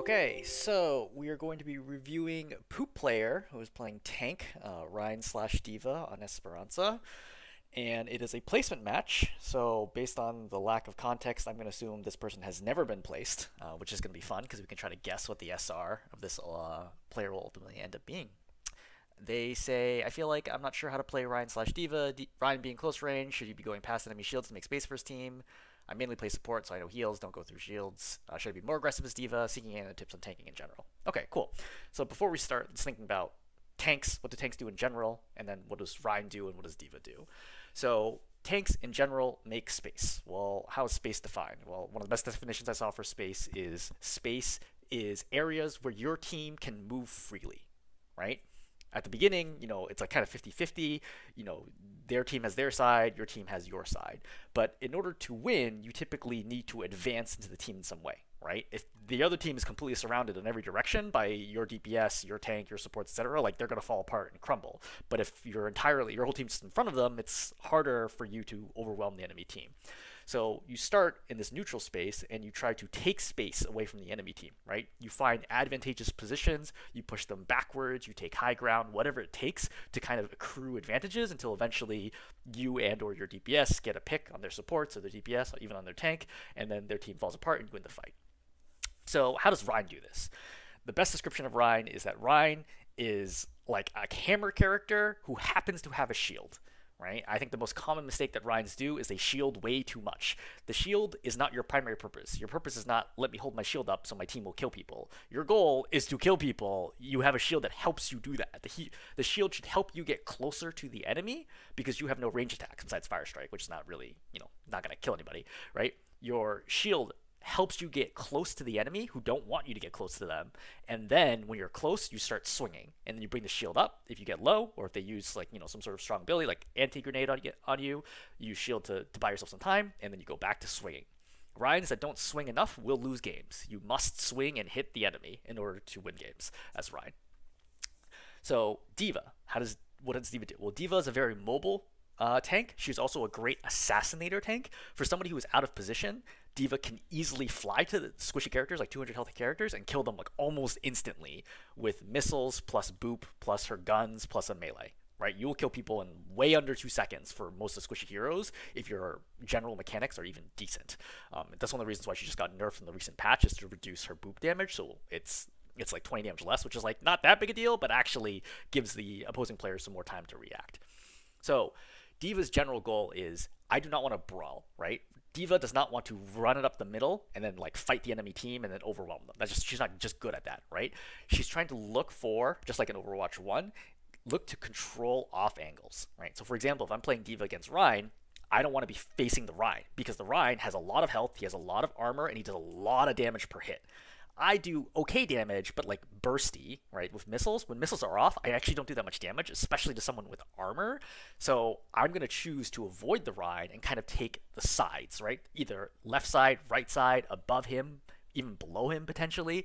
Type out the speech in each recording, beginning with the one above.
Okay, so we are going to be reviewing Pooplayer, who is playing tank, Rein slash Diva on Esperança, and it is a placement match. So based on the lack of context, I'm going to assume this person has never been placed, which is going to be fun because we can try to guess what the SR of this player will ultimately end up being. They say, I feel like I'm not sure how to play Rein slash Diva. Rein being close range, should he be going past enemy shields to make space for his team? I mainly play support, so I know heals don't go through shields. Should I be more aggressive as Diva? Seeking any tips on tanking in general. Okay, cool. So before we start, let's thinking about tanks, what do tanks do in general, and then what does Rein do and what does Diva do? So tanks in general make space. Well, how is space defined? Well, one of the best definitions I saw for space is areas where your team can move freely, right? At the beginning, it's like kind of 50-50. Their team has their side, your team has your side. But in order to win, you typically need to advance into the team in some way, right? If the other team is completely surrounded in every direction by your DPS, your tank, your supports, etc., like they're going to fall apart and crumble. But if your whole team's just in front of them, it's harder for you to overwhelm the enemy team. So you start in this neutral space and you try to take space away from the enemy team, right? You find advantageous positions, you push them backwards, you take high ground, whatever it takes to kind of accrue advantages until eventually you and or your DPS get a pick on their supports or their DPS, or even on their tank, and then their team falls apart and you win the fight. So how does Rein do this? The best description of Rein is that Rein is like a hammer character who happens to have a shield. Right? I think the most common mistake that Reins do is they shield way too much. The shield is not your primary purpose. Your purpose is not let me hold my shield up so my team will kill people. Your goal is to kill people. You have a shield that helps you do that. The shield should help you get closer to the enemy because you have no range attacks besides Fire Strike, which is not really, not going to kill anybody, right? Your shield helps you get close to the enemy who don't want you to get close to them, and then when you're close you start swinging and then you bring the shield up if you get low, or if they use like some sort of strong ability like anti-grenade on you use shield to buy yourself some time, and then you go back to swinging. Ryans that don't swing enough will lose games. You must swing and hit the enemy in order to win games as Rein. So Diva, what does Diva do? Well, Diva is a very mobile tank. She's also a great assassinator tank. For somebody who is out of position, Diva can easily fly to the squishy characters, like 200 healthy characters, and kill them like almost instantly with missiles plus boop plus her guns plus a melee. Right? You will kill people in way under 2 seconds for most of the squishy heroes if your general mechanics are even decent. That's one of the reasons why she just got nerfed in the recent patch, is to reduce her boop damage. So it's like 20 damage less, which is like not that big a deal, but actually gives the opposing players some more time to react. So Diva's general goal is, I do not want to brawl, right? Diva does not want to run it up the middle and then like fight the enemy team and then overwhelm them. She's not just good at that, right? She's trying to look for, just like in Overwatch 1, look to control off angles, right? So for example, if I'm playing Diva against Rein, I don't want to be facing the Rein because the Rein has a lot of health, he has a lot of armor, and he does a lot of damage per hit. I do okay damage, but like bursty, right, with missiles. When missiles are off, I actually don't do that much damage, especially to someone with armor. So I'm going to choose to avoid the Rein and kind of take the sides, right? Either left side, right side, above him, even below him potentially,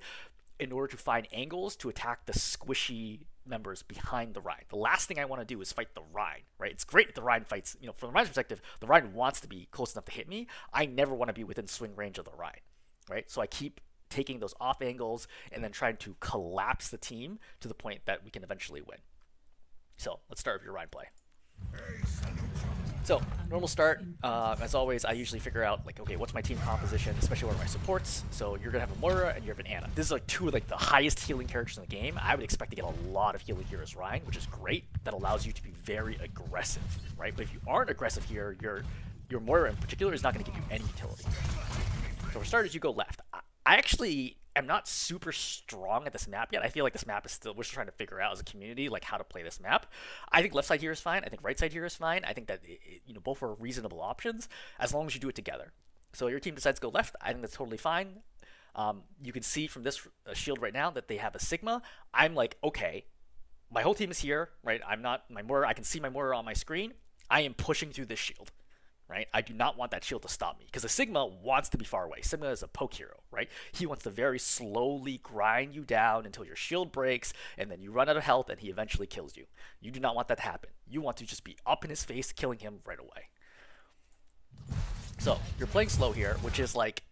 in order to find angles to attack the squishy members behind the Rein. The last thing I want to do is fight the Rein, right? It's great if the Rein fights, from the Rein's perspective, the Rein wants to be close enough to hit me. I never want to be within swing range of the Rein, right? So I keep taking those off angles and then trying to collapse the team to the point that we can eventually win. So let's start with your Rein play. So normal start, as always, I usually figure out like, okay, what's my team composition, especially what are my supports. So you're gonna have a Moira and you have an Ana. This is like two of like the highest healing characters in the game. I would expect to get a lot of healing here as Rein, which is great. That allows you to be very aggressive, right? But if you aren't aggressive here, your Moira in particular is not going to give you any utility. So for starters, you go left. I actually am not super strong at this map yet. I feel like this map is still, we're still trying to figure out as a community like how to play this map. I think left side here is fine. I think right side here is fine. I think that both are reasonable options as long as you do it together. So your team decides to go left. I think that's totally fine. You can see from this shield right now that they have a Sigma. I'm like, okay, my whole team is here, right? I'm not my Moira. I can see my Moira on my screen. I am pushing through this shield. Right? I do not want that shield to stop me because the Sigma wants to be far away. Sigma is a poke hero, right? He wants to very slowly grind you down until your shield breaks and then you run out of health and he eventually kills you. You do not want that to happen. You want to just be up in his face, killing him right away. So you're playing slow here, which is like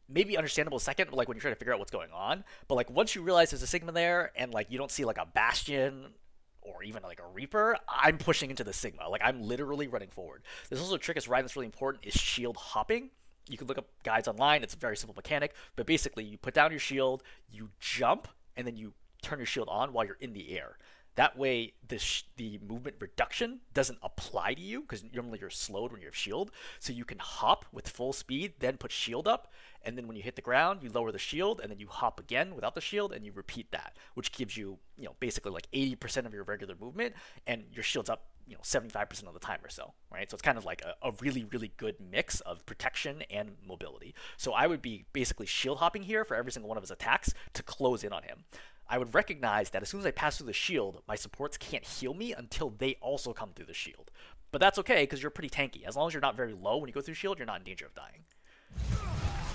maybe understandable second, like when you're trying to figure out what's going on. But like once you realize there's a Sigma there, and like you don't see like a Bastion or even like a Reaper, I'm pushing into the Sigma. Like I'm literally running forward. There's also a trick as Rein that's really important is shield hopping. You can look up guides online. It's a very simple mechanic, but basically you put down your shield, you jump, and then you turn your shield on while you're in the air. That way, the movement reduction doesn't apply to you because normally you're slowed when you have shield. So you can hop with full speed, then put shield up, and then when you hit the ground, you lower the shield, and then you hop again without the shield, and you repeat that, which gives you, basically like 80% of your regular movement, and your shield's up, 75% of the time or so, right? So it's kind of like a really, really good mix of protection and mobility. So I would be basically shield hopping here for every single one of his attacks to close in on him. I would recognize that as soon as I pass through the shield, my supports can't heal me until they also come through the shield. But that's okay, because you're pretty tanky. As long as you're not very low when you go through shield, you're not in danger of dying.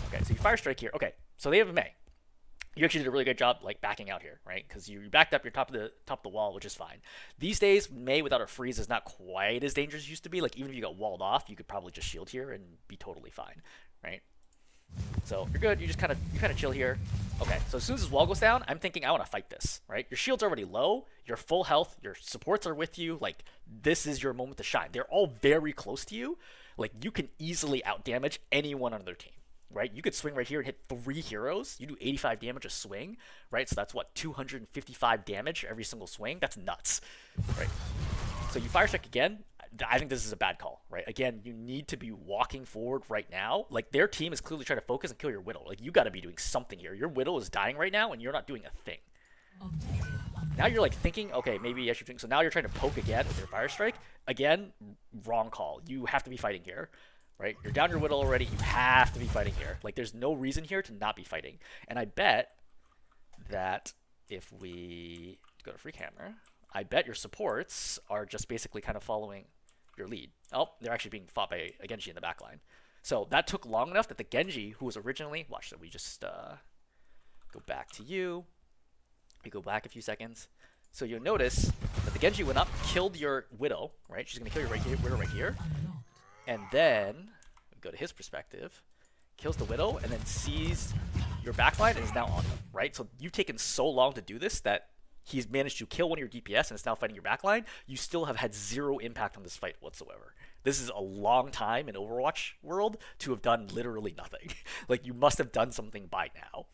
Okay, so you fire strike here. Okay, so they have a Mei. You actually did a really good job like backing out here, right? Because you backed up your top of the wall, which is fine. These days, Mei without a freeze is not quite as dangerous as it used to be. Like even if you got walled off, you could probably just shield here and be totally fine, right? So you're good. You kind of chill here. Okay, so as soon as this wall goes down, I'm thinking I want to fight this, right? Your shield's already low. You're full health. Your supports are with you. Like this is your moment to shine. They're all very close to you. Like you can easily outdamage anyone on their team, right? You could swing right here and hit 3 heroes. You do 85 damage a swing, right? So that's what, 255 damage every single swing. That's nuts, right? So you fire strike again. I think this is a bad call, right? Again, you need to be walking forward right now. Like their team is clearly trying to focus and kill your Widow. Like you got to be doing something here. Your Widow is dying right now, and you're not doing a thing. Now you're like thinking, okay, maybe I should drink. So now you're trying to poke again with your fire strike. Again, wrong call. You have to be fighting here, right? You're down your Widow already. You have to be fighting here. Like there's no reason here to not be fighting. And I bet that if we go to free camera, I bet your supports are just basically kind of following your lead. Oh, they're actually being fought by a Genji in the back line. So that took long enough that the Genji, who was originally... Watch that. We just go back to you. We go back a few seconds. So you'll notice that the Genji went up, killed your Widow, right? She's going to kill your Widow right here. And then, we go to his perspective, kills the Widow, and then sees your backline and is now on them, right? So you've taken so long to do this that he's managed to kill one of your DPS and is now fighting your backline. You still have had 0 impact on this fight whatsoever. This is a long time in Overwatch world to have done literally nothing. Like, you must have done something by now,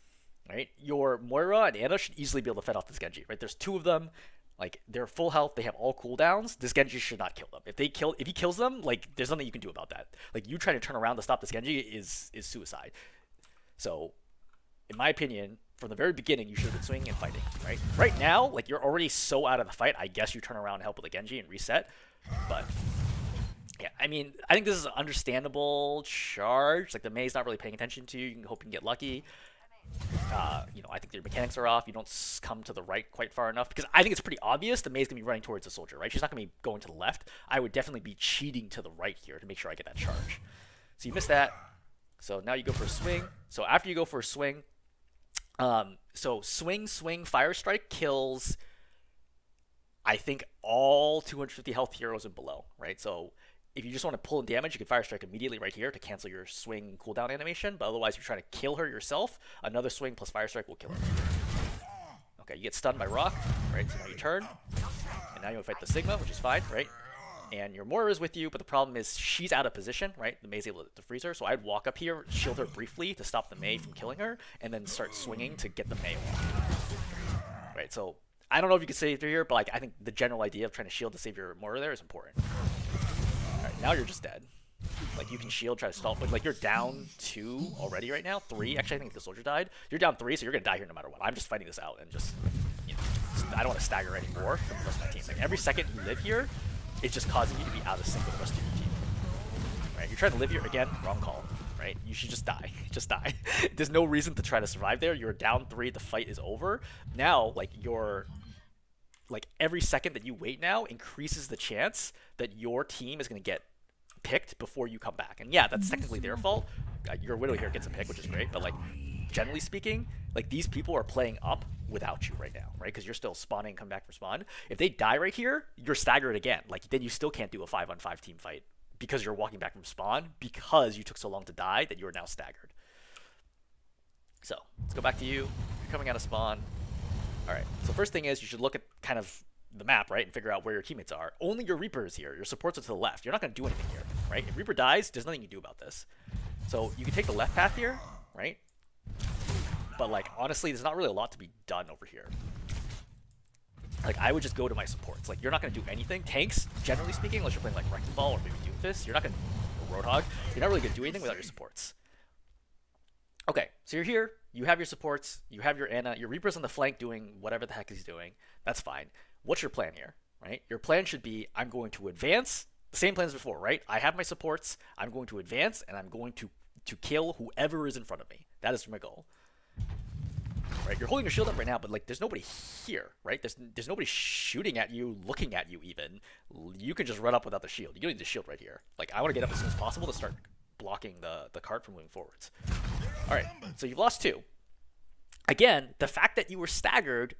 right? Your Moira and Ana should easily be able to fight off this Genji, right? There's 2 of them. Like, they're full health. They have all cooldowns. This Genji should not kill them. If he kills them, like, there's nothing you can do about that. Like, you trying to turn around to stop this Genji is suicide. So, in my opinion, from the very beginning, you should have been swinging and fighting, right? Right now, like, you're already so out of the fight, I guess you turn around and help with the Genji and reset. But, yeah, I mean, I think this is an understandable charge. Like, the Mei's not really paying attention to you. You can hope you can get lucky. I think their mechanics are off. You don't come to the right quite far enough. Because I think it's pretty obvious the Mei's going to be running towards the soldier, right? She's not going to be going to the left. I would definitely be cheating to the right here to make sure I get that charge. So you missed that. So now you go for a swing. So after you go for a swing, so swing, fire strike kills, I think, all 250 health heroes and below, right? So if you just want to pull in damage, you can fire strike immediately right here to cancel your swing cooldown animation. But otherwise, if you're trying to kill her yourself, another swing plus fire strike will kill her. Okay, you get stunned by rock, right? So now you turn, and now you fight the Sigma, which is fine, right? And your Moira is with you, but the problem is she's out of position, right? The Mei's able to freeze her, so I'd walk up here, shield her briefly to stop the Mei from killing her, and then start swinging to get the Mei off. Right, so I don't know if you can save her here, but like I think the general idea of trying to shield to save your Moira there is important. Alright, now you're just dead. Like, you can shield, try to stall, but like you're down 2 already right now, 3. Actually, I think the soldier died. You're down 3, so you're gonna die here no matter what. I'm just fighting this out and just, I don't want to stagger anymore from the rest of my team. Like, every second you live here, it's just causing you to be out of sync with the rest of your team. Right? You're trying to live here again, wrong call. Right? You should just die. Just die. There's no reason to try to survive there. You're down 3, the fight is over. Now, like, every second that you wait now increases the chance that your team is going to get picked before you come back. And yeah, that's technically their fault. Your Widow here gets a pick, which is great, but like, generally speaking, like, these people are playing up without you right now, right? Because you're still spawning, come back for spawn. If they die right here, you're staggered again. Like, then you still can't do a 5-on-5 team fight because you're walking back from spawn because you took so long to die that you are now staggered. So let's go back to you. You're coming out of spawn. All right. So first thing is you should look at kind of the map, right, and figure out where your teammates are. Only your Reaper is here. Your supports are to the left. You're not going to do anything here, right? If Reaper dies, there's nothing you can do about this. So you can take the left path here, right? But like honestly, there's not really a lot to be done over here. Like I would just go to my supports. Like you're not going to do anything. Tanks, generally speaking, unless you're playing like Wrecking Ball or maybe Doomfist, you're not going to Roadhog. You're not really going to do anything without your supports. Okay, so you're here. You have your supports. You have your Ana. Your Reaper's on the flank doing whatever the heck he's doing. That's fine. What's your plan here, right? Your plan should be, I'm going to advance. The same plan as before, right? I have my supports. I'm going to advance, and I'm going to kill whoever is in front of me. That is my goal. Right? You're holding your shield up right now, but like, there's nobody here, right? There's nobody shooting at you, looking at you even. You can just run up without the shield. You don't need the shield right here. Like, I want to get up as soon as possible to start blocking the cart from moving forwards. All right, so you've lost 2. Again, the fact that you were staggered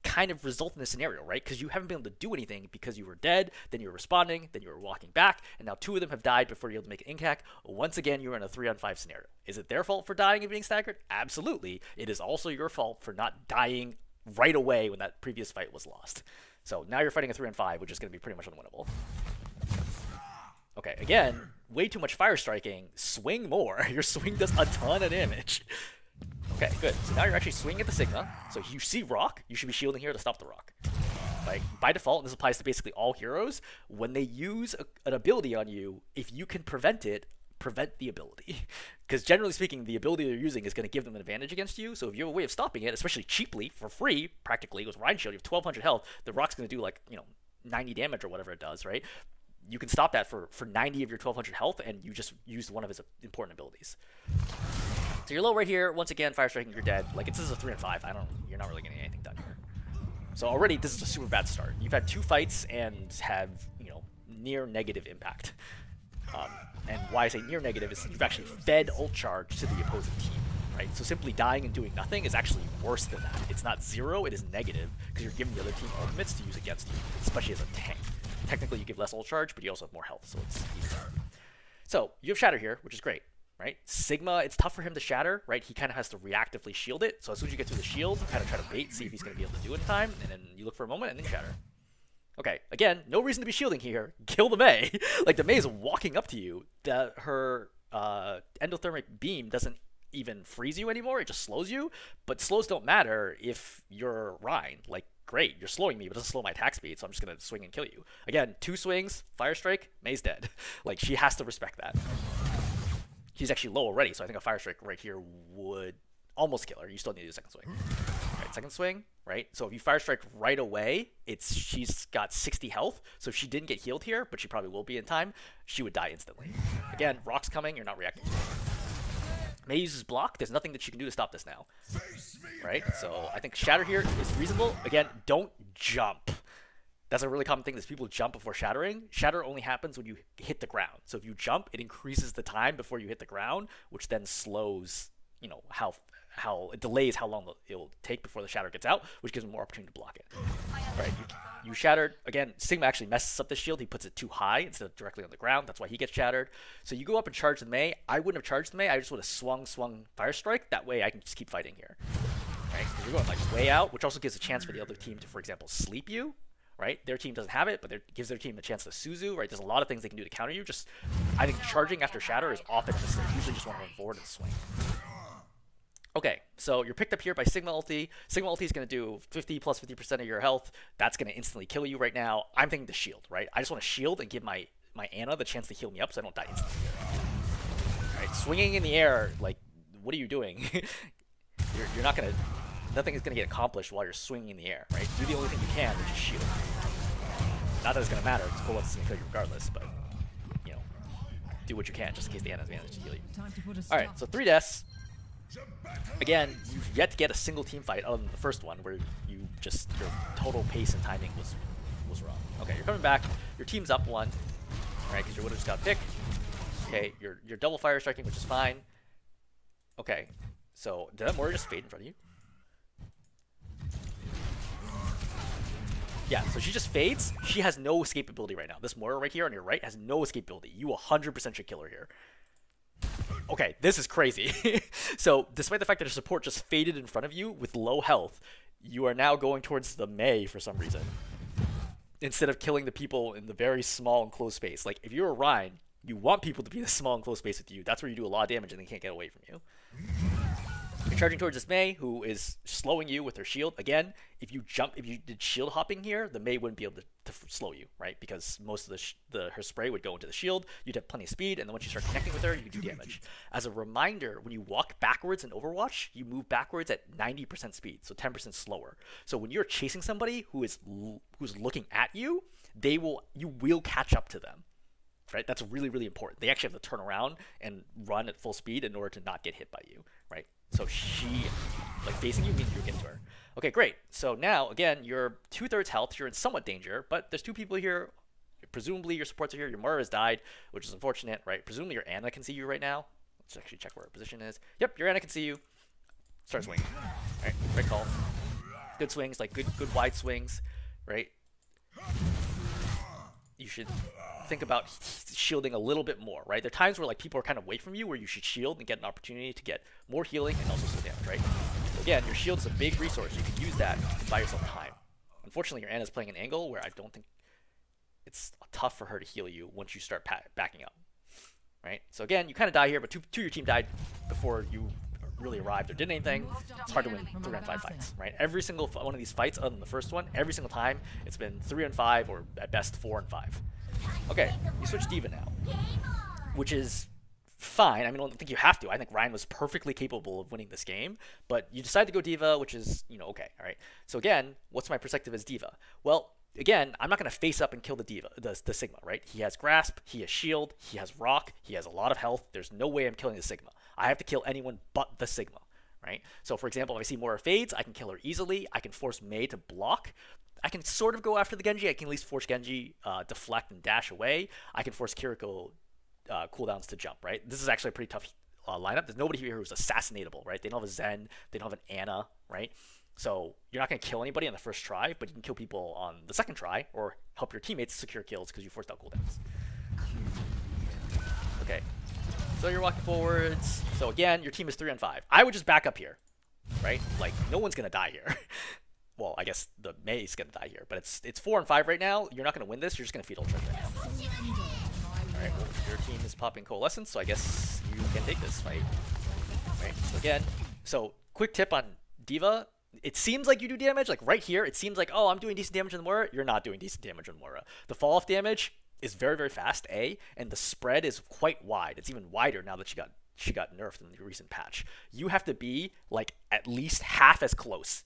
kind of result in this scenario, right? Because you haven't been able to do anything because you were dead, then you were responding, then you were walking back, and now 2 of them have died before you're able to make an incac. Once again, you're in a 3-on-5 scenario. Is it their fault for dying and being staggered? Absolutely. It is also your fault for not dying right away when that previous fight was lost. So now you're fighting a 3-on-5, which is going to be pretty much unwinnable. Okay, again, way too much fire striking. Swing more. Your swing does a ton of damage. Okay, good. So now you're actually swinging at the Sigma. So you see Rock, you should be shielding here to stop the Rock. Like, by default, and this applies to basically all heroes, when they use an ability on you, if you can prevent it, prevent the ability. Because generally speaking, the ability they're using is going to give them an advantage against you. So if you have a way of stopping it, especially cheaply, for free, practically, with Rein Shield, you have 1200 health, the Rock's going to do like, 90 damage or whatever it does, right? You can stop that for 90 of your 1200 health, and you just used one of his important abilities. So you're low right here. Once again, fire striking, you're dead. Like, this is a 3-on-5. You're not really getting anything done here. So already, this is a super bad start. You've had 2 fights and have, near negative impact. And why I say near negative is you've actually fed ult charge to the opposing team, right? So simply dying and doing nothing is actually worse than that. It's not 0, it is negative, because you're giving the other team ultimates to use against you, especially as a tank. Technically, you give less ult charge, but you also have more health, so it's easier. So you have Shatter here, which is great, right? Sigma, it's tough for him to Shatter, right? He kind of has to reactively shield it. So as soon as you get through the shield, kind of try to bait, see if he's going to be able to do it in time, and then you look for a moment, and then Shatter. Okay, again, no reason to be shielding here. Kill the Mei. Like, the Mei is walking up to you. Her endothermic beam doesn't even freeze you anymore. It just slows you. But slows don't matter if you're Rein. Like, great, you're slowing me, but it doesn't slow my attack speed, so I'm just going to swing and kill you. Again, 2 swings, Fire Strike, Mei's dead. Like, she has to respect that. She's actually low already, so I think a Fire Strike right here would almost kill her. You still need to do a second swing. Right, second swing, right? So if you Fire Strike right away, she's got 60 health, so if she didn't get healed here, but she probably will be in time, she would die instantly. Again, Rock's coming, you're not reacting to it. Mei uses block. There's nothing that you can do to stop this now, right? So I think Shatter here is reasonable. Again, don't jump. That's a really common thing is people jump before shattering. Shatter only happens when you hit the ground. So if you jump, it increases the time before you hit the ground, which then slows, how it delays how long it'll take before the shatter gets out, which gives him more opportunity to block it. Right? You shattered. Again, Sigma actually messes up the shield. He puts it too high instead of directly on the ground. That's why he gets shattered. So you go up and charge the Mei. I wouldn't have charged the Mei. I just would have swung Fire Strike. That way I can just keep fighting here. Right? Because you're going like way out, which also gives a chance for the other team to, for example, sleep you. Right? Their team doesn't have it, but it gives their team a chance to Suzu. Right? There's a lot of things they can do to counter you. I think charging after shatter is often usually just want to run forward and swing. Okay, so you're picked up here by Sigma ulti. Sigma ulti is going to do 50 plus 50% of your health. That's going to instantly kill you right now. I'm thinking the shield, right? I just want to shield and give my Ana the chance to heal me up so I don't die instantly. Right, swinging in the air, like, what are you doing? you're not going to... Nothing is going to get accomplished while you're swinging in the air, right? Do the only thing you can, which is shield. Not that it's going to matter, because Bullets is going to kill you regardless, but, do what you can just in case the Ana's managed to heal you. Alright, so 3 deaths. Again, you've yet to get a single team fight other than the first one where your total pace and timing was wrong. Okay, you're coming back. Your team's up 1, right? Because your Widow just got picked. Okay, you're double fire striking, which is fine. Okay, so did that Moira just fade in front of you? Yeah, so she just fades. She has no escapability right now. This Moira right here on your right has no escapability. You 100% should kill her here. Okay, this is crazy. So, despite the fact that your support just faded in front of you with low health, you are now going towards the Mei for some reason, instead of killing the people in the very small and close space. Like, if you're a Rein, you want people to be in a small and close space with you. That's where you do a lot of damage and they can't get away from you. You're charging towards this Mei, who is slowing you with her shield. Again, if you did shield hopping here, the Mei wouldn't be able to slow you, right? Because most of her spray would go into the shield. You'd have plenty of speed, and then once you start connecting with her, you can do damage. As a reminder, when you walk backwards in Overwatch, you move backwards at 90% speed, so 10% slower. So when you're chasing somebody who's looking at you, you will catch up to them. Right? That's really, really important. They actually have to turn around and run at full speed in order to not get hit by you, right? So she, like, facing you means you're getting to her. Okay, great. So now, again, you're 2/3 health. You're in somewhat danger, but there's two people here. Presumably your supports are here. Your Moira has died, which is unfortunate, right? Presumably your Ana can see you right now. Let's actually check where her position is. Yep, your Ana can see you. Start swinging. All right, great call. Good swings, like good wide swings, right? You should think about shielding a little bit more, right? There are times where like people are kind of away from you where you should shield and get an opportunity to get more healing and also some damage, right? So again, your shield is a big resource. You can use that to buy yourself time. Unfortunately, your Ana's playing an angle where I don't think it's tough for her to heal you once you start backing up, right? So again, you kind of die here, but two of your team died before you really arrived or did anything. It's hard to win 3-on-5 fights, right? Every single one of these fights, other than the first one, every single time it's been 3-on-5 or at best 4-on-5. Okay, you switch D.Va now, which is fine. I mean, I don't think you have to. I think Rein was perfectly capable of winning this game, but you decide to go D.Va, which is, okay, all right. So again, what's my perspective as D.Va? Well, again, I'm not going to face up and kill the D.Va, the Sigma, right? He has Grasp, he has Shield, he has Rock, he has a lot of health. There's no way I'm killing the Sigma. I have to kill anyone but the Sigma, right? So for example, if I see Moira fades, I can kill her easily. I can force Mei to block. I can sort of go after the Genji. I can at least force Genji deflect and dash away. I can force Kiriko cooldowns to jump, right? This is actually a pretty tough lineup. There's nobody here who's assassinatable, right? They don't have a Zen. They don't have an Ana, right? So you're not going to kill anybody on the first try, but you can kill people on the second try or help your teammates secure kills because you forced out cooldowns. Okay. So you're walking forwards. So again, your team is 3-on-5. I would just back up here, right? Like, no one's going to die here. Well, I guess the Mei's going to die here, but it's 4-on-5 right now. You're not going to win this. You're just going to fetal charge right now. All right, well, your team is popping Coalescence, so I guess you can take this fight. Right, so again, quick tip on D.Va. It seems like you do damage. Like right here, it seems like, oh, I'm doing decent damage on Moira. You're not doing decent damage on Moira. The fall-off damage is very, very fast, and the spread is quite wide. It's even wider now that she got nerfed in the recent patch. You have to be like at least half as close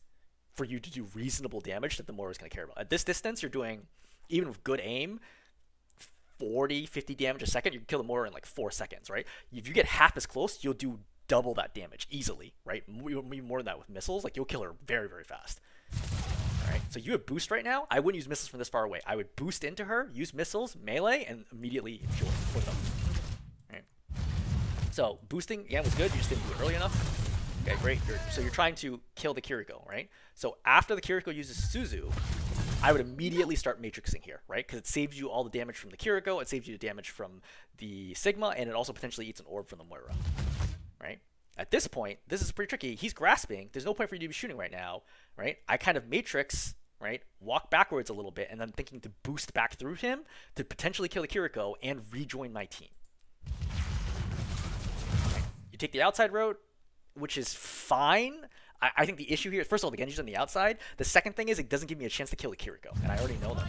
for you to do reasonable damage that the Moira is going to care about. At this distance, you're doing, even with good aim, 40, 50 damage a second. You can kill the Moira in like 4 seconds, right? If you get half as close, you'll do double that damage easily, right? Maybe more than that with missiles. Like, you'll kill her very, very fast. Alright, so you have boost right now. I wouldn't use missiles from this far away. I would boost into her, use missiles, melee, and immediately enjoy them. Alright. So, boosting, again, was good. You just didn't do it early enough. Okay, great. So you're trying to kill the Kiriko, right? So after the Kiriko uses Suzu, I would immediately start matrixing here, right? Because it saves you all the damage from the Kiriko, it saves you the damage from the Sigma, and it also potentially eats an orb from the Moira, right? At this point, this is pretty tricky. He's grasping. There's no point for you to be shooting right now, right? I kind of matrix, right? Walk backwards a little bit, and then thinking to boost back through him to potentially kill the Kiriko and rejoin my team. Right? You take the outside road, which is fine. I think the issue here, first of all, the Genji's on the outside. The second thing is it doesn't give me a chance to kill the Kiriko, and I already know that.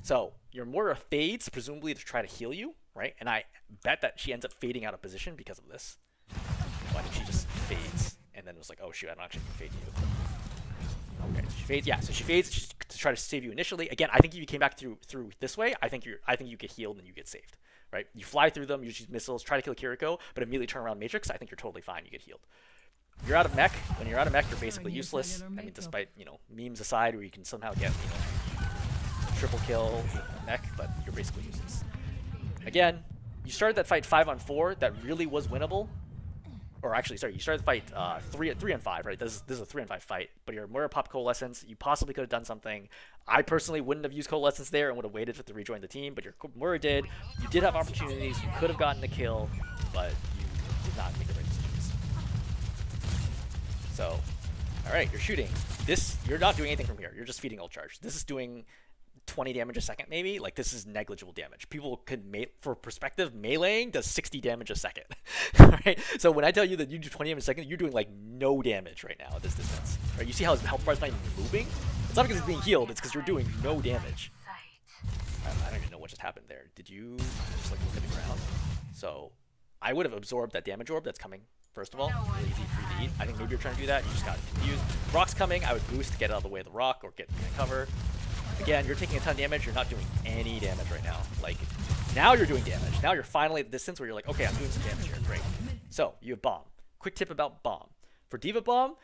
So your Moira fades, presumably to try to heal you, right? And I bet that she ends up fading out of position because of this. Well, I think she just fades, and then was like, oh shoot, I don't actually fade you. Okay, she fades. Yeah, so she fades to try to save you initially. Again, I think if you came back through this way, I think you get healed and you get saved. Right? You fly through them, you use missiles, try to kill Kiriko, but immediately turn around Matrix. I think you're totally fine. You get healed. You're out of mech. When you're out of mech, you're basically useless. I mean, despite, memes aside where you can somehow get, a triple kill mech, but you're basically useless. Again, you started that fight 5-on-4. That really was winnable. Or actually, sorry, you started the fight 3-on-5, right? This is a 3-on-5 fight, but your Moira popped Coalescence. You possibly could have done something. I personally wouldn't have used Coalescence there and would have waited for it to rejoin the team, but your Moira did. You did have opportunities. You could have gotten the kill, but not make the right decisions. So, all right, you're shooting. This, you're not doing anything from here. You're just feeding ult charge. This is doing 20 damage a second, maybe. Like, this is negligible damage. People could, for perspective, meleeing does 60 damage a second. Right? So when I tell you that you do 20 damage a second, you're doing like no damage right now at this distance. Right? You see how his health bar is not even moving? It's not because he's being healed. It's because you're doing no damage. I don't even know what just happened there. Did you just like look at the ground? So I would have absorbed that damage orb that's coming. First of all, really easy 3D. I think maybe you're trying to do that. You just got confused. Rock's coming. I would boost to get out of the way of the rock or get cover. Again, you're taking a ton of damage. You're not doing any damage right now. Like, now you're doing damage. Now you're finally at the distance where you're like, okay, I'm doing some damage here. Great. So, you have bomb. Quick tip about bomb. For D.Va bomb,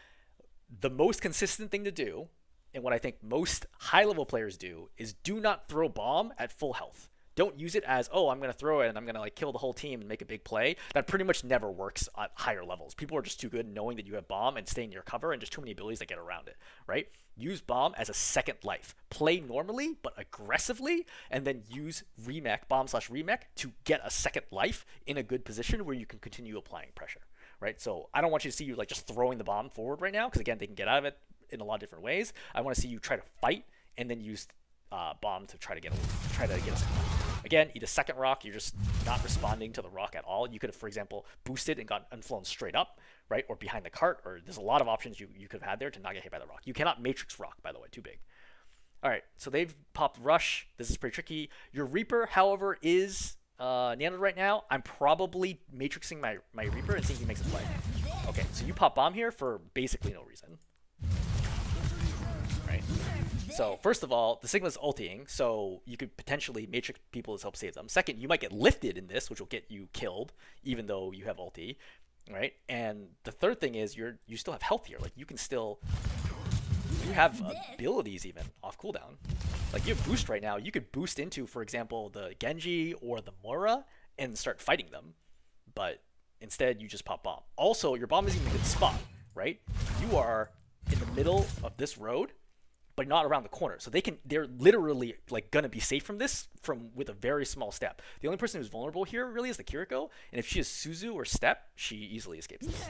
the most consistent thing to do, and what I think most high-level players do, is do not throw bomb at full health. Don't use it as, oh, I'm going to throw it and I'm going to like kill the whole team and make a big play. That pretty much never works at higher levels. People are just too good knowing that you have bomb and staying in your cover, and just too many abilities that get around it, right? Use bomb as a second life. Play normally, but aggressively, and then use remech, bomb/remech, to get a second life in a good position where you can continue applying pressure, right? So I don't want you to see you like just throwing the bomb forward right now, because again, they can get out of it in a lot of different ways. I want to see you try to fight and then use bomb to try to get a second life. Again, eat a second rock. You're just not responding to the rock at all. You could have, for example, boosted and got unflown straight up, right? Or behind the cart, or there's a lot of options you could have had there to not get hit by the rock. You cannot matrix rock, by the way, too big. All right, so they've popped rush. This is pretty tricky. Your Reaper, however, is nanoed right now. I'm probably matrixing my Reaper and seeing he makes a play. Okay, so you pop bomb here for basically no reason. Right? So first of all, the Sigma's ulting, so you could potentially matrix people to help save them. Second, you might get lifted in this, which will get you killed, even though you have ulti, right? And the third thing is you still have health here. Like, you can still, you have abilities even off cooldown. Like, you have boost right now. You could boost into, for example, the Genji or the Moira and start fighting them, but instead you just pop bomb. Also, your bomb is in a good spot, right? You are in the middle of this road, but not around the corner. So they're literally like gonna be safe from this with a very small step. The only person who's vulnerable here really is the Kiriko, and if she is Suzu or Step, she easily escapes this.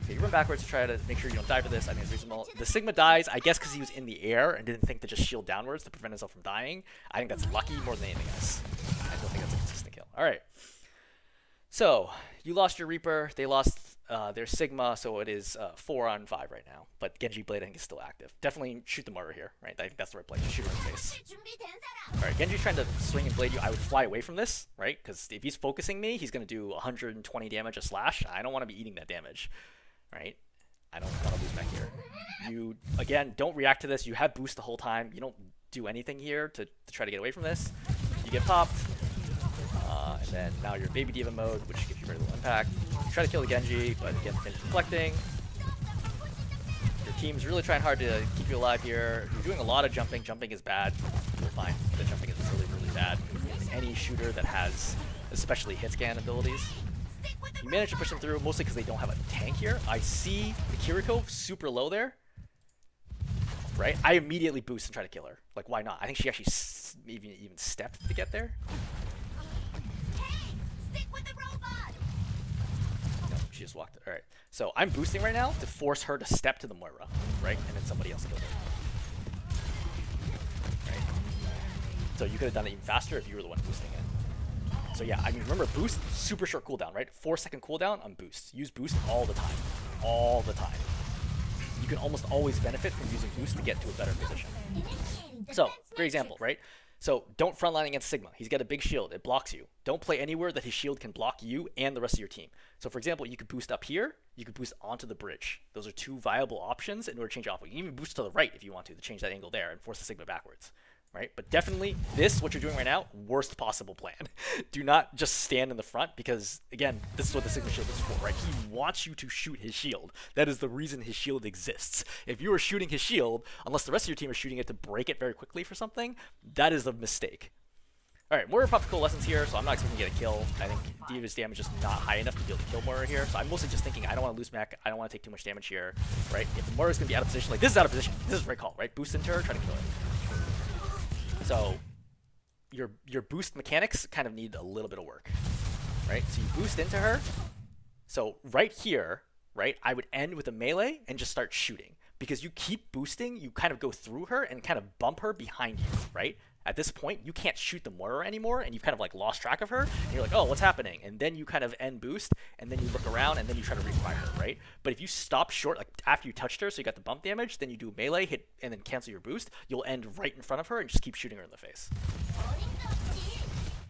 Okay, you run backwards to try to make sure you don't die for this. I mean, it's reasonable. The Sigma dies, I guess, because he was in the air and didn't think to just shield downwards to prevent himself from dying. I think that's lucky more than anything else. I don't think that's a consistent kill. All right. So you lost your Reaper. They lost their Sigma, so it is 4-on-5 right now. But Genji Blade, I think, is still active. Definitely shoot the Moira here, right? I think that's the right play. Just shoot her in the face. All right, Genji's trying to swing and blade you. I would fly away from this, right? Because if he's focusing me, he's going to do 120 damage a slash. I don't want to be eating that damage, right? I don't want to lose back here. You, again, don't react to this. You have boost the whole time. You don't do anything here to try to get away from this. You get popped. And then now you're in Baby D.Va mode, which gives you very little impact. You try to kill the Genji, but again, finish deflecting. Your team's really trying hard to keep you alive here. You're doing a lot of jumping. Jumping is bad. You'll find that jumping is really, really bad. Any shooter that has especially hit scan abilities. You manage to push them through, mostly because they don't have a tank here. I see the Kiriko super low there. Right? I immediately boost and try to kill her. Like, why not? I think she actually even stepped to get there. No, she just walked. All right. So I'm boosting right now to force her to step to the Moira, right? And then somebody else kills her. Right? So you could have done it even faster if you were the one boosting it. So yeah, I mean, remember, boost, super short cooldown, right? 4-second cooldown on boost. Use boost all the time. All the time. You can almost always benefit from using boost to get to a better position. So, great example, right? So, don't frontline against Sigma. He's got a big shield. It blocks you. Don't play anywhere that his shield can block you and the rest of your team. So, for example, you could boost up here. You could boost onto the bridge. Those are two viable options in order to change off. You can even boost to the right if you want to change that angle there and force the Sigma backwards. Right? But definitely, what you're doing right now, worst possible plan. Do not just stand in the front because, again, this is what the Sigma shield is for, right? He wants you to shoot his shield. That is the reason his shield exists. If you are shooting his shield, unless the rest of your team are shooting it to break it very quickly for something, that is a mistake. Alright, Moira popped cool lessons here, so I'm not expecting to get a kill. I think D.Va's damage is just not high enough to be able to kill Moira here, so I'm mostly just thinking I don't want to lose mech, I don't want to take too much damage here, right? If the Moira's going to be out of position, like this is out of position, this is the right call, right? Boost into her, try to kill her. So your boost mechanics kind of need a little bit of work. right? So you boost into her. So right here, right, I would end with a melee and just start shooting. Because you keep boosting, you kind of go through her and kind of bump her behind you, right? At this point, you can't shoot the Moira anymore, and you've kind of like lost track of her, and you're like, oh, what's happening? And then you kind of end boost, and then you look around, and then you try to reacquire her, right? But if you stop short, like after you touched her, so you got the bump damage, then you do melee, hit, and then cancel your boost, you'll end right in front of her and just keep shooting her in the face.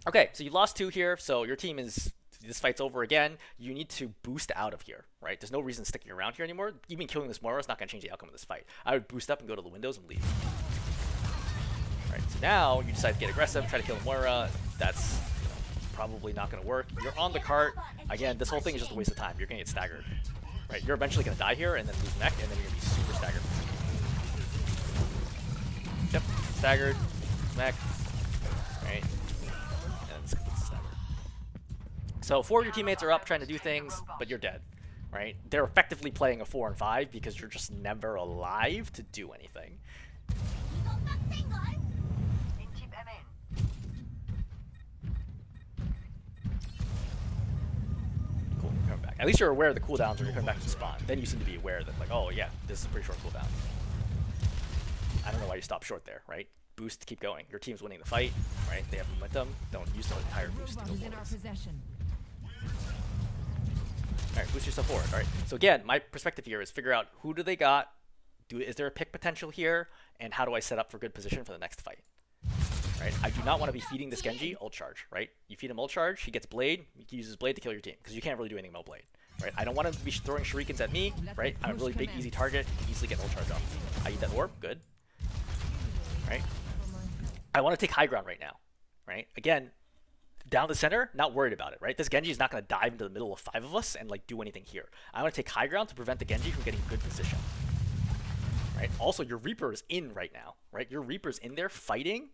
Okay, so you lost 2 here, so your team is... This fight's over again. You need to boost out of here, right? There's no reason sticking around here anymore. Even killing this Moira is not going to change the outcome of this fight. I would boost up and go to the windows and leave. All right, so now you decide to get aggressive, try to kill Moira. That's probably not going to work. You're on the cart. Again, this whole thing is just a waste of time. You're going to get staggered, right? You're eventually going to die here and then lose mech, and then you're going to be super staggered. Yep, staggered, mech, right? So 4 of your teammates are up trying to do things, but you're dead, right? They're effectively playing a 4 and 5 because you're just never alive to do anything. Cool, coming back. At least you're aware of the cooldowns when you're coming back to the spawn. Then you seem to be aware that, like, oh yeah, this is a pretty short cooldown. I don't know why you stopped short there, right? Boost, keep going. Your team's winning the fight, right? They have momentum. Don't use the entire boost to go forward. Alright, boost yourself forward. Alright, so again, my perspective here is figure out who do they got, is there a pick potential here, and how do I set up for good position for the next fight. Right? I do not want to be feeding this Genji ult charge, right? You feed him ult charge, he gets blade, he uses blade to kill your team, because you can't really do anything about blade. Right? I don't want him to be throwing shurikens at me, right? I'm a really big, easy target, easily get ult charge off. I eat that orb, good. Right? I want to take high ground right now, right? Again, down the center, not worried about it, right? This Genji is not going to dive into the middle of 5 of us and like do anything here. I want to take high ground to prevent the Genji from getting good position, right? Also, your Reaper is in right now, right? Your Reaper's in there fighting,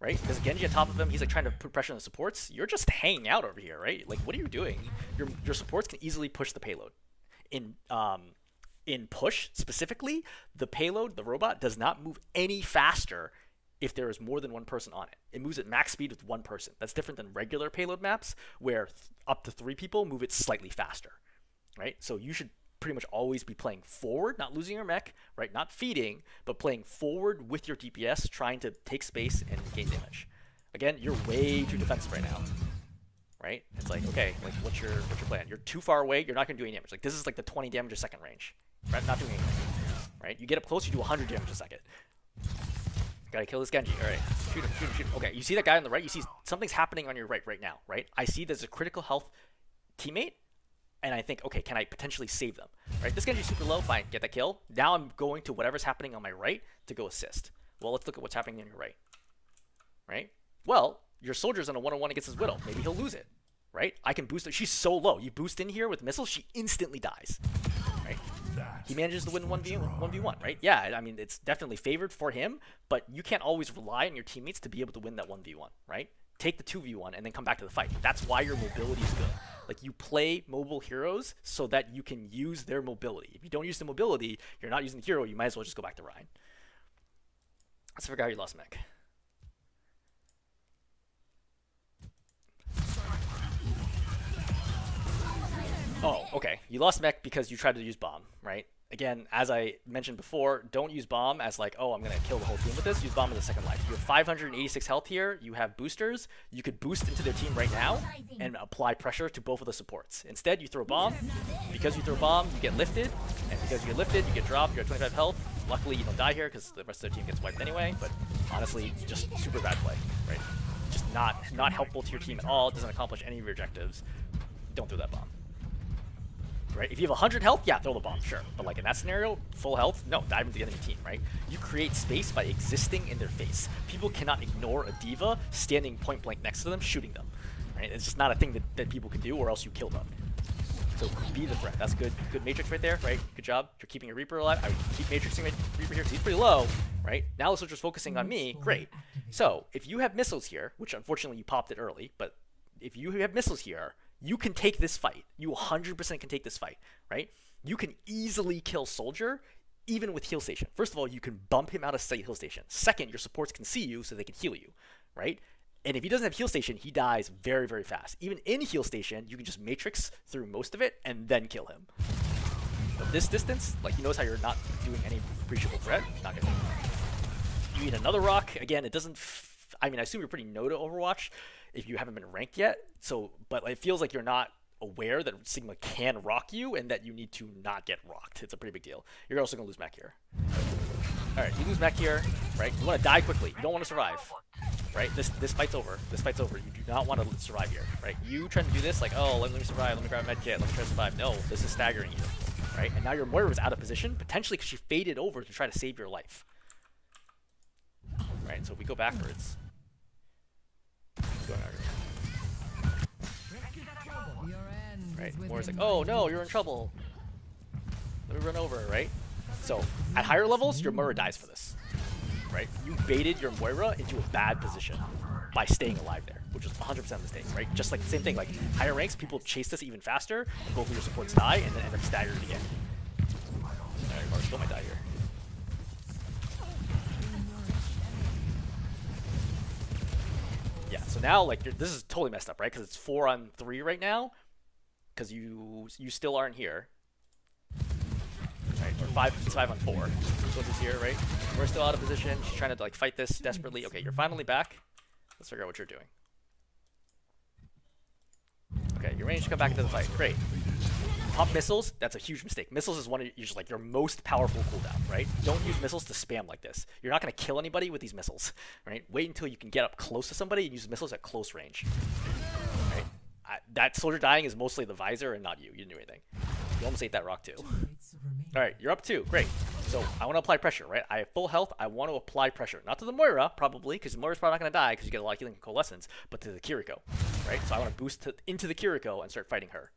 right? There's Genji on top of him. He's like trying to put pressure on the supports. You're just hanging out over here, right? Like, what are you doing? Your supports can easily push the payload. In push specifically, the payload, the robot, does not move any faster if there is more than 1 person on it. It moves at max speed with 1 person. That's different than regular payload maps where up to 3 people move it slightly faster, right? So you should pretty much always be playing forward, not losing your mech, right? Not feeding, but playing forward with your DPS, trying to take space and gain damage. Again, you're way too defensive right now, right? It's like, okay, like what's your plan? You're too far away, you're not gonna do any damage. Like this is like the 20 damage a second range, right? Not doing anything, right? You get up close, you do 100 damage a second. Gotta kill this Genji. All right, shoot him, shoot him, shoot him. Okay, you see that guy on the right? You see something's happening on your right now, right? I see there's a critical health teammate, and I think, okay, can I potentially save them? Right, this Genji's super low, fine, get that kill. Now I'm going to whatever's happening on my right to go assist. Well, let's look at what's happening on your right. Right? Well, your soldier's in a one-on-one against his Widow. Maybe he'll lose it, right? I can boost her. She's so low. You boost in here with missiles, she instantly dies, right? He manages to win 1v1, right? Yeah, I mean, it's definitely favored for him, but you can't always rely on your teammates to be able to win that 1v1, right? Take the 2v1 and then come back to the fight. That's why your mobility is good. Like, you play mobile heroes so that you can use their mobility. If you don't use the mobility, you're not using the hero, you might as well just go back to Rein. Let's figure out you lost mech. Oh, okay. You lost mech because you tried to use bomb, right? Again, as I mentioned before, don't use bomb as like, oh, I'm going to kill the whole team with this. Use bomb as a second life. You have 586 health here. You have boosters. You could boost into their team right now and apply pressure to both of the supports. Instead, you throw bomb. Because you throw bomb, you get lifted. And because you get lifted, you get dropped. You're at 25 health. Luckily, you don't die here because the rest of the team gets wiped anyway. But honestly, just super bad play, right? Just not helpful to your team at all. It doesn't accomplish any of your objectives. Don't throw that bomb. Right? If you have 100 health, yeah, throw the bomb, sure. But like in that scenario, full health, no, dive into the enemy team, right? You create space by existing in their face. People cannot ignore a diva standing point blank next to them, shooting them. Right? It's just not a thing that people can do, or else you kill them. So be the threat. That's good matrix right there, right? Good job. You're keeping your Reaper alive. I would keep matrixing Reaper here because he's pretty low, right? Now the soldier's focusing on me, great. So if you have missiles here, which unfortunately you popped it early, but if you have missiles here, you can take this fight. You 100% can take this fight, right? You can easily kill Soldier, even with heal station. First of all, you can bump him out of heal station. Second, your supports can see you so they can heal you, right? And if he doesn't have heal station, he dies very, very fast. Even in heal station, you can just matrix through most of it and then kill him. But this distance, like, he knows how you're not doing any appreciable threat. Not gonna. You need another rock. Again, it doesn't. I mean, I assume you're pretty new to Overwatch if you haven't been ranked yet. So, but it feels like you're not aware that Sigma can rock you and that you need to not get rocked. It's a pretty big deal. You're also gonna lose mech here. All right, you lose mech here, right? You want to die quickly. You don't want to survive, right? This fight's over. This fight's over. You do not want to survive here, right? You trying to do this like, oh, let me survive. Let me grab a med kit. Let me try to survive. No, this is staggering you, right? And now your Moira is out of position, potentially because she faded over to try to save your life, right? So if we go backwards, right? Moira's like, oh no, you're in trouble. Let me run over, right? So at higher levels, your Moira dies for this, right? You baited your Moira into a bad position by staying alive there, which is 100% a mistake, right? Just like the same thing, like higher ranks, people chase this even faster, and both of your supports die, and then end up staggered again. Alright, Moira still might die here. Yeah, so now, like, this is totally messed up, right? Because it's 4-on-3 right now, because you still aren't here. Right, or it's 5-on-4. So this here, right? We're still out of position. She's trying to like fight this desperately. Okay, you're finally back. Let's figure out what you're doing. Okay, you're ready to come back into the fight. Great. Pop missiles, that's a huge mistake. Missiles is one of your, like your most powerful cooldown, right? Don't use missiles to spam like this. You're not going to kill anybody with these missiles, right? Wait until you can get up close to somebody and use missiles at close range. Right? That soldier dying is mostly the visor and not you. You didn't do anything. You almost ate that rock too. Alright, you're up 2. Great. So I want to apply pressure, right? I have full health. I want to apply pressure. Not to the Moira, probably, because Moira's probably not going to die because you get a lot of healing from Coalescence, but to the Kiriko, right? So I want to boost into the Kiriko and start fighting her.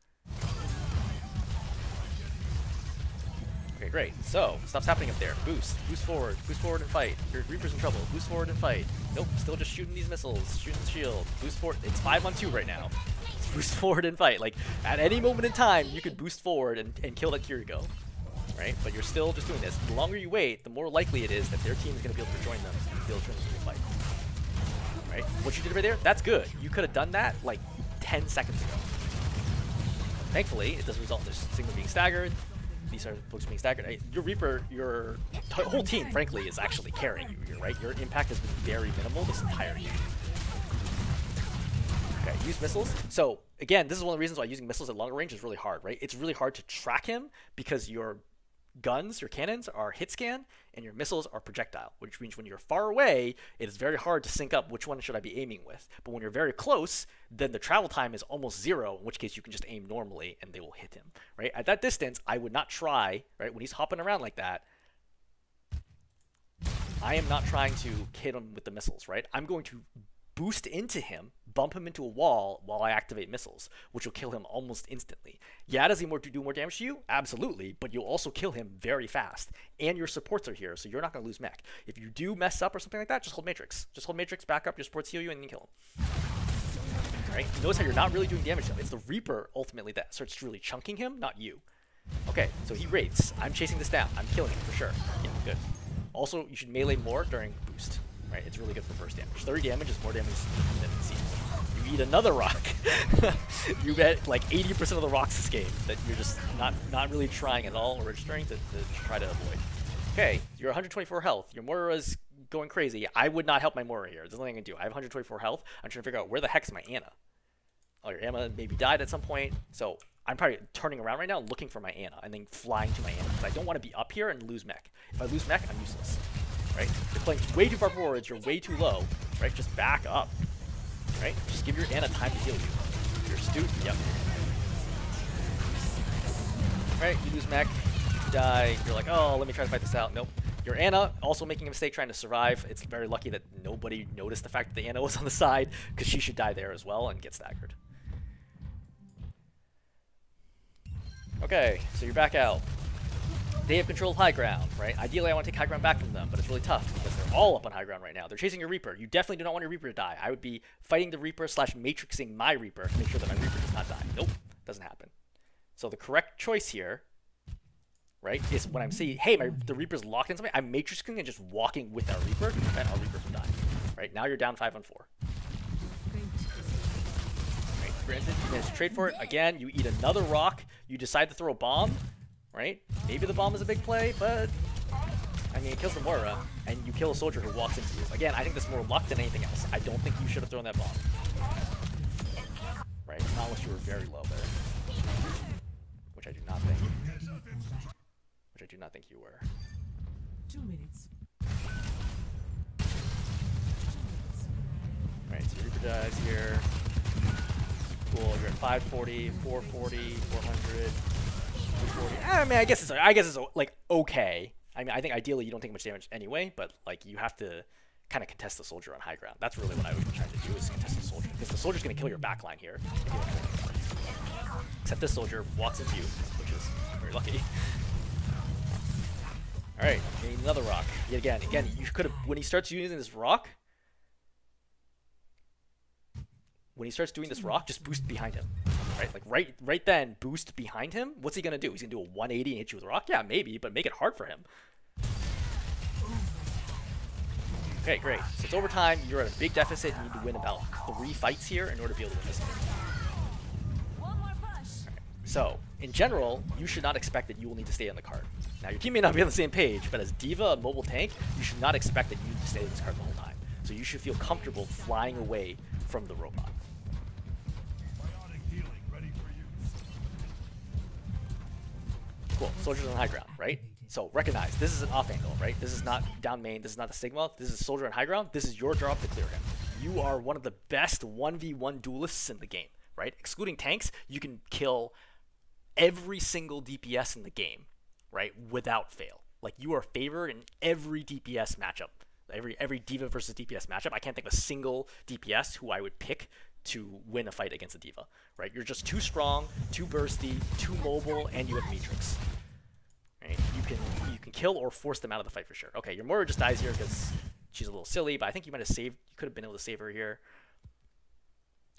Okay, great. So, stuff's happening up there. Boost forward and fight. Your Reaper's in trouble. Boost forward and fight. Nope, still just shooting these missiles. Shooting the shield. Boost forward. It's 5-on-2 right now. Boost forward and fight. Like, at any moment in time, you could boost forward and kill that Kiriko. Right? But you're still just doing this. The longer you wait, the more likely it is that their team is going to be able to join them and be able to join them in the fight. Right? What you did right there, that's good. You could have done that, like, 10 seconds ago. Thankfully, it doesn't result in this Sigma being staggered. These are folks being staggered. Your Reaper, your whole team, frankly, is actually carrying you here, right? Your impact has been very minimal this entire game. Okay, use missiles. So, again, this is one of the reasons why using missiles at longer range is really hard, right? It's really hard to track him because your guns, your cannons, are hit scan, and your missiles are projectile, which means when you're far away, it is very hard to sync up which one should I be aiming with. But when you're very close, then the travel time is almost 0, in which case you can just aim normally and they will hit him, right? At that distance, I would not try, right? When he's hopping around like that, I am not trying to hit him with the missiles, right? I'm going to boost into him, bump him into a wall while I activate missiles, which will kill him almost instantly. Yeah, does he do more damage to you? Absolutely, but you'll also kill him very fast. And your supports are here, so you're not going to lose mech. If you do mess up or something like that, just hold Matrix. Just hold Matrix, back up, your supports heal you, and then kill him. Right? Notice how you're not really doing damage to him. It's the Reaper, ultimately, that starts really chunking him, not you. Okay, so he wraiths. I'm chasing this down. I'm killing him for sure. Yeah, good. Also, you should melee more during boost. Right, it's really good for burst damage. 30 damage is more damage than it seems. You eat another rock. You get like 80% of the rocks this game that you're just not really trying at all or registering to try to avoid. Okay, you're 124 health. Your Moira's going crazy. I would not help my Moira here. There's nothing I can do. I have 124 health. I'm trying to figure out where the heck's my Ana. Oh, your Ana maybe died at some point. So I'm probably turning around right now looking for my Ana and then flying to my Ana because I don't want to be up here and lose mech. If I lose mech, I'm useless. Right? You're playing way too far forwards, you're way too low, right? Just back up, right? Just give your Ana time to heal you. You're astute, yep. Right, you lose mech, you die, you're like, oh, let me try to fight this out. Nope. Your Ana also making a mistake trying to survive. It's very lucky that nobody noticed the fact that the Ana was on the side, because she should die there as well and get staggered. Okay, so you're back out. They have control of high ground, right? Ideally, I want to take high ground back from them, but it's really tough because they're all up on high ground right now. They're chasing your Reaper. You definitely do not want your Reaper to die. I would be fighting the Reaper / matrixing my Reaper to make sure that my Reaper does not die. Nope, doesn't happen. So the correct choice here, right, is when I'm seeing, hey, the Reaper's locked in something, I'm matrixing and just walking with our Reaper to prevent our Reaper from dying. Right, now you're down 5-on-4. Granted, you manage to trade for it. Again, you eat another rock. You decide to throw a bomb, right? Maybe the bomb is a big play, but I mean, it kills the Moira, and you kill a soldier who walks into you. Again, I think this is more luck than anything else. I don't think you should have thrown that bomb. Right? Not unless you were very low there. Which I do not think. Which I do not think you were. 2 minutes. Right, so Reaper dies here. Cool, you're at 540, 440, 400, 240. I mean, I guess it's like okay. I mean, I think ideally you don't take much damage anyway, but like you have to kind of contest the soldier on high ground. That's really what I would be trying to do, is contest the soldier, because the soldier's going to kill your backline here. If you don't kill him. Except this soldier walks into you, which is very lucky. All right, you need another rock. Yet again, you could have, when he starts using this rock, doing this rock, just boost behind him. Right, like right then, boost behind him. What's he gonna do? He's gonna do a 180 and hit you with a rock? Yeah, maybe, but make it hard for him. Okay, great. So it's overtime. You're at a big deficit. You need to win about 3 fights here in order to be able to win this game. Right. So, in general, you should not expect that you will need to stay on the card. Now, your team may not be on the same page, but as D.Va, a mobile tank, you should not expect that you need to stay on this card the whole time. So you should feel comfortable flying away from the robot. Cool. Soldiers on high ground, right? So recognize, this is an off angle, right? This is not down main, this is not a Sigma, this is a soldier on high ground. This is your job to clear him. You are one of the best 1v1 duelists in the game, right? Excluding tanks, you can kill every single DPS in the game, right? Without fail. Like, you are favored in every DPS matchup. Every D.Va versus DPS matchup. I can't think of a single DPS who I would pick to win a fight against a D.Va, right? You're just too strong, too bursty, too mobile, and you have Matrix. Right? You can kill or force them out of the fight for sure. Okay, your Moira just dies here because she's a little silly, but I think you might have saved. You could have been able to save her here.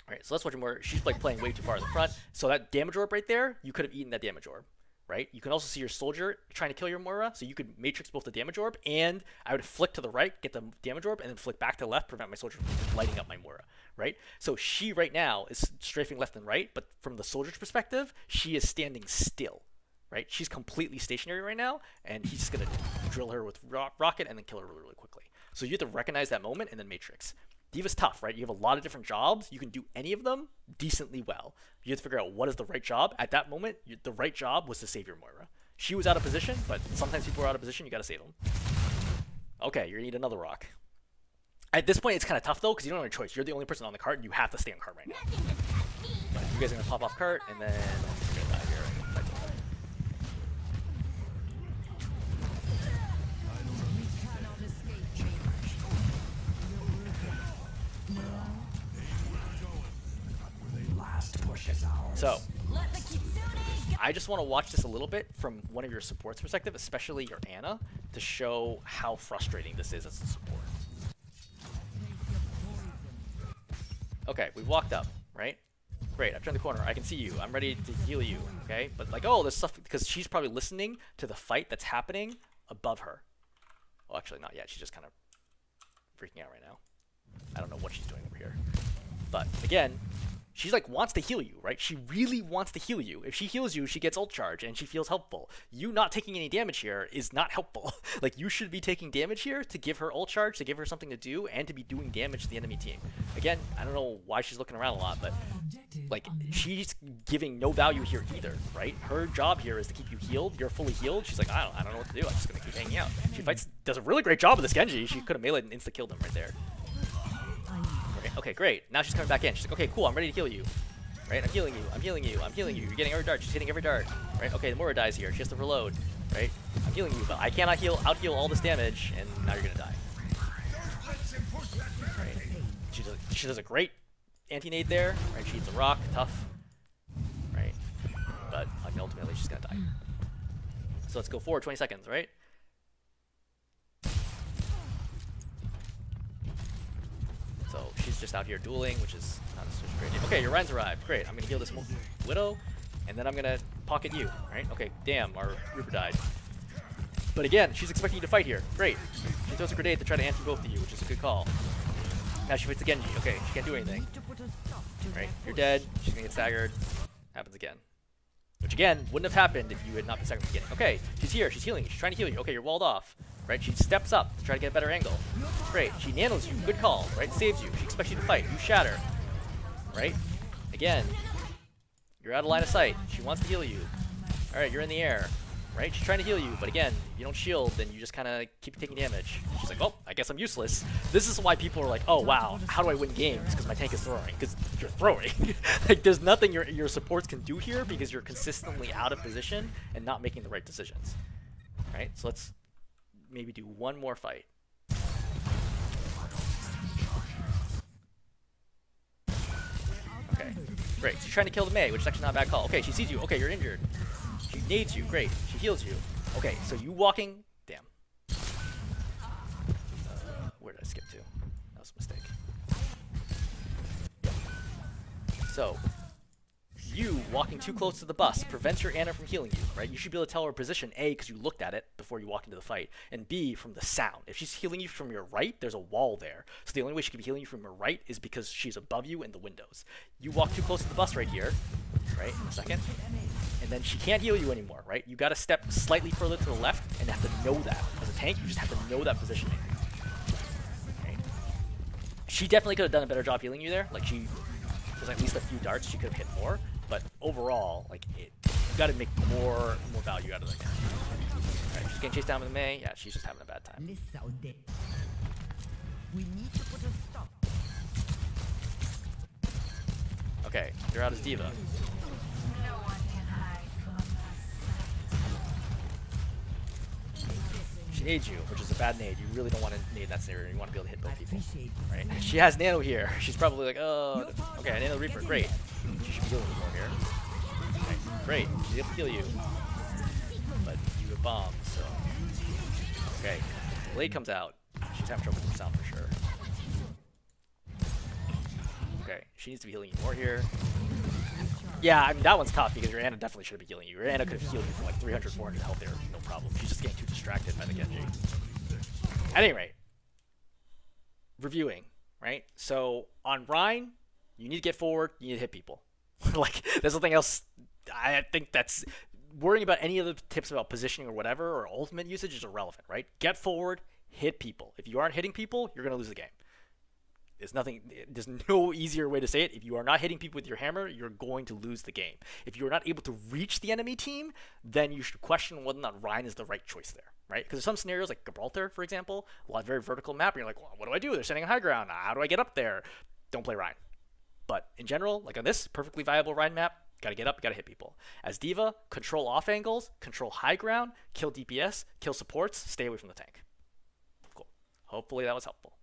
All right, so let's watch her more. She's like playing way too far in the front. So that damage orb right there, you could have eaten that damage orb, right? You can also see your soldier trying to kill your Moira, so you could Matrix both the damage orb, and I would flick to the right, get the damage orb, and then flick back to the left, prevent my soldier from lighting up my Moira, right? So she right now is strafing left and right, but from the soldier's perspective, she is standing still, right? She's completely stationary right now, and he's just gonna drill her with rocket and then kill her really, really quickly. So you have to recognize that moment and then Matrix. D.Va's tough, right? You have a lot of different jobs. You can do any of them decently well. You have to figure out what is the right job. At that moment, the right job was to save your Moira. She was out of position, but sometimes people are out of position. You got to save them. Okay, you're going to need another rock. At this point, it's kind of tough, though, because you don't have a choice. You're the only person on the cart, and you have to stay on cart right now. But you guys are going to pop off cart, and then you're going to die here. So, I just want to watch this a little bit from one of your support's perspective, especially your Ana, to show how frustrating this is as a support. Okay, we walked up, right? Great, I've turned the corner. I can see you. I'm ready to heal you, okay? But like, oh, there's stuff, because she's probably listening to the fight that's happening above her. Well, actually not yet. She's just kind of freaking out right now. I don't know what she's doing over here. But again, she's like wants to heal you, right? She really wants to heal you. If she heals you, she gets ult charge and she feels helpful. You not taking any damage here is not helpful. Like, you should be taking damage here to give her ult charge, to give her something to do, and to be doing damage to the enemy team. Again, I don't know why she's looking around a lot, but like, she's giving no value here either, right? Her job here is to keep you healed. You're fully healed. She's like, I don't know what to do. I'm just gonna keep hanging out. She does a really great job with this Genji. She could have meleeed and insta killed him right there. Okay, great. Now she's coming back in. She's like, okay, cool, I'm ready to heal you. Right? I'm healing you. I'm healing you. I'm healing you. You're getting every dart. She's hitting every dart. Right? Okay, the Moira dies here. She has to reload. Right? I'm healing you, but I cannot out-heal all this damage, and now you're gonna die. Right? She does a great anti-nade there. Right? She hits a rock. Tough. Right? But I mean, ultimately, she's gonna die. So let's go forward 20 seconds, right? So she's just out here dueling, which is not such a great idea. Okay, your Rein's arrived. Great. I'm going to heal this Widow, and then I'm going to pocket you. Right? Okay, damn, our Reaper died. But again, she's expecting you to fight here. Great. She throws a grenade to try to anti both of you, which is a good call. Now she fights the Genji. Okay, she can't do anything. Right? You're dead. She's gonna get staggered. Happens again. Which again, wouldn't have happened if you had not been staggered at the beginning. Okay, she's here. She's healing you. She's trying to heal you. Okay, you're walled off. Right? She steps up to try to get a better angle. Great. She nanos you. Good call. Right? Saves you. She expects you to fight. You shatter. Right? Again, you're out of line of sight. She wants to heal you. Alright, you're in the air. Right? She's trying to heal you, but again, if you don't shield, then you just kind of keep taking damage. She's like, oh, I guess I'm useless. This is why people are like, oh wow, how do I win games? Because my tank is throwing. Because you're throwing. Like, there's nothing your supports can do here because you're consistently out of position and not making the right decisions. Right? So let's maybe do one more fight. Okay, great. So you're trying to kill the Mei, which is actually not a bad call. Okay, she sees you. Okay, you're injured. She nades you. Great. She heals you. Okay, so you walking... Damn. Where did I skip to? That was a mistake. So, you walking too close to the bus prevents your Ana from healing you, right? You should be able to tell her position, A, because you looked at it before you walked into the fight, and B, from the sound. If she's healing you from your right, there's a wall there. So the only way she can be healing you from your right is because she's above you in the windows. You walk too close to the bus right here, right, in a second, and then she can't heal you anymore, right? You got to step slightly further to the left and have to know that. As a tank, you just have to know that positioning. Okay. She definitely could have done a better job healing you there. Like, there's at least a few darts she could have hit more, but overall, like, you got to make more value out of that guy. Alright, she's getting chased down with the Mei. Yeah, she's just having a bad time. We need to put a stop. Okay, you're out as Diva. She nades you, which is a bad nade. You really don't want to nade in that scenario. You want to be able to hit both people. Right? She has Nano here. She's probably like, oh, okay, Nano Reaper, great. She should be healing you more here. Okay, great. She's able to heal you. But you have bombs, so. Okay, Blade comes out. She's having trouble with the sound for sure. Okay, she needs to be healing you more here. Yeah, I mean, that one's tough because your Ana definitely should be healing you. Your Ana could have healed you for like 300, 400 health there, no problem. She's just getting too distracted by the Genji. At any rate, reviewing, right? So on Rein, you need to get forward, you need to hit people. Like, there's nothing else. I think that's worrying about any other tips about positioning or whatever or ultimate usage is irrelevant, right? Get forward, hit people. If you aren't hitting people, you're going to lose the game. There's no easier way to say it. If you are not hitting people with your hammer, you're going to lose the game. If you are not able to reach the enemy team, then you should question whether or not Rein is the right choice there, right? Because there's some scenarios like Gibraltar, for example, a very vertical map, and you're like, well, what do I do? They're setting a high ground. How do I get up there? Don't play Rein. But in general, like on this perfectly viable Rein map, got to get up, got to hit people. As Diva, control off angles, control high ground, kill DPS, kill supports, stay away from the tank. Cool. Hopefully that was helpful.